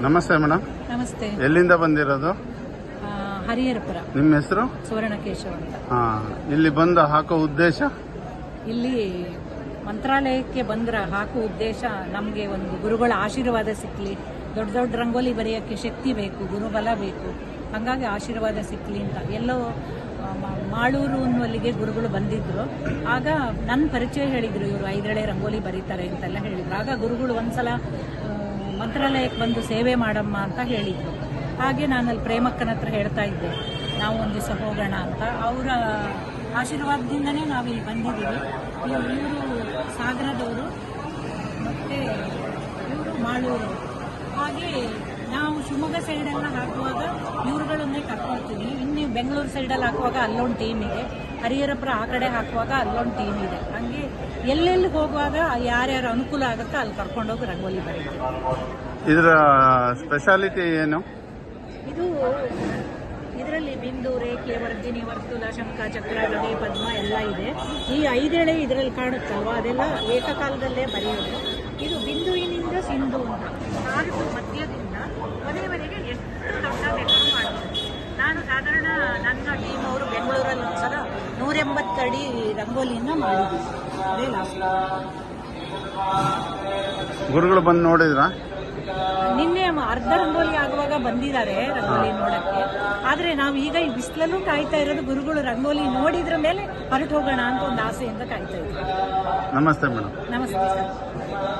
ನಮಸ್ತೆ ಮೇಡಮ್. ನಮಸ್ತೆ. ಎಲ್ಲಿಂದ ಬಂದಿರೋದು? ಹರಿಹರಪುರ. ನಿಮ್ಮ ಹೆಸರು? ಸುವರ್ಣಕೇಶವ ಅಂತ. ಇಲ್ಲಿ ಬಂದು ಹಾಕೋ ಉದ್ದೇಶ? ಇಲ್ಲಿ ಮಂತ್ರಾಲಯಕ್ಕೆ ಬಂದ್ರ ಹಾಕೋ ಉದ್ದೇಶ ನಮಗೆ ಒಂದು ಗುರುಗಳ ಆಶೀರ್ವಾದ ಸಿಕ್ಕಲಿ, ದೊಡ್ಡ ದೊಡ್ಡ ರಂಗೋಲಿ ಬರೆಯೋಕ್ಕೆ ಶಕ್ತಿ ಬೇಕು, ಗುರುಬಲ ಬೇಕು, ಹಾಗಾಗಿ ಆಶೀರ್ವಾದ ಸಿಕ್ಕಲಿ ಅಂತ. ಎಲ್ಲೋ ಮಾಳೂರು ಅನ್ನುವಲ್ಲಿಗೆ ಗುರುಗಳು ಬಂದಿದ್ರು. ಆಗ ನನ್ನ ಪರಿಚಯ ಹೇಳಿದ್ರು, ಇವರು 5 ಎಳೆ ರಂಗೋಲಿ ಬರೀತಾರೆ ಅಂತೆಲ್ಲ ಹೇಳಿದ್ರು. ಆಗ ಗುರುಗಳು ಒಂದ್ಸಲ ಮಂತ್ರಾಲಯಕ್ಕೆ ಬಂದು ಸೇವೆ ಮಾಡಮ್ಮ ಅಂತ ಹೇಳಿದ್ರು. ಹಾಗೆ ನಾನು ಅಲ್ಲಿ ಪ್ರೇಮಕ್ಕನ ಹತ್ರ ಹೇಳ್ತಾ ಇದ್ದೆ, ನಾವು ಒಂದು ದಿವಸ ಹೋಗೋಣ ಅಂತ. ಅವರ ಆಶೀರ್ವಾದದಿಂದನೇ ನಾವು ಇಲ್ಲಿ ಬಂದಿದ್ದೀವಿ. ಇವರು ಸಾಗರದವರು ಮತ್ತು ಇವರು ಮಾಳೂರು. ಹಾಗೆ ನಾವು ಶಿವಮೊಗ್ಗ ಸೈಡೆಲ್ಲ ಹಾಕುವಾಗ ಇವ್ರುಗಳನ್ನೇ ಕರ್ಕೊಳ್ತೀವಿ. ಇನ್ನು ಬೆಂಗಳೂರು ಸೈಡಲ್ಲಿ ಹಾಕುವಾಗ ಅಲ್ಲೊಂದು ಟೀಮ್ ಇದೆ, ಹರಿಹರಪುರ ಆ ಕಡೆ ಹಾಕುವಾಗ ಅಲ್ಲೊಂದು ಟೀಮ್ ಇದೆ. ಹಂಗೆ ಎಲ್ಲೆಲ್ಲಿ ಹೋಗುವಾಗ ಯಾರ್ಯಾರು ಅನುಕೂಲ ಆಗುತ್ತೋ ಅಲ್ಲಿ ಕರ್ಕೊಂಡೋಗಿ ರಂಗೋಲಿ ಬರೀತೀವಿ. ಇದರ ಸ್ಪೆಷಾಲಿಟಿ ಏನು? ಇದರಲ್ಲಿ ಬಿಂದು, ರೇಖೆ, ವರ್ಧಿನಿ, ವರ್ತುಲ, ಶಂಖ, ಚಕ್ರ, ಗದೆ, ಪದ್ಮ ಎಲ್ಲ ಇದೆ. ಈ 5 ಎಳೆ ಇದರಲ್ಲಿ ಕಾಣುತ್ತಲ್ವ, ಅದೆಲ್ಲ ಏಕಕಾಲದಲ್ಲೇ ಬರೆಯೋದು. ಇದು ಬಿಂದುವಿನಿಂದ ಸಿಂಧು ಅಂತ ಕಾಲು ಮಧ್ಯದಿಂದ ಕೊನೆಯವರೆಗೆ ಎಷ್ಟು ದೊಡ್ಡ ಬೇಕಾದ್ರೂ ಮಾಡ್ಬೋದು. ನಾನು ಸಾಧಾರಣ ನನ್ನ ಟೀಮ್ ಅವರು ಬೆಂಗಳೂರಲ್ಲಿ ಒಂದ್ಸಲ 180 ಅಡಿ ರಂಗೋಲಿಯನ್ನು ಮಾಡಿದ್ದೀವಿ. ಅದೇ ಲಾಸ್ಟ್. ಗುರುಗಳು ಬಂದು ನೋಡಿದ್ರಾ? ನಿನ್ನೆ ಅರ್ಧ ರಂಗೋಲಿ ಆಗುವಾಗ ಬಂದಿದ್ದಾರೆ ರಂಗೋಲಿ ನೋಡಕ್ಕೆ. ಆದ್ರೆ ನಾವು ಈಗ ಈ ಬಿಸಿಲಲ್ಲೂ ಕಾಯ್ತಾ ಇರೋದು ಗುರುಗಳು ರಂಗೋಲಿ ನೋಡಿದ್ರ ಮೇಲೆ ಹೊರಟು ಹೋಗೋಣ ಅಂತ ಒಂದು ಆಸೆಯಿಂದ ಕಾಯ್ತಾ ಇದ್ದೀವಿ. ನಮಸ್ತೆ ಮೇಡಮ್. ನಮಸ್ತೆ ಸರ್.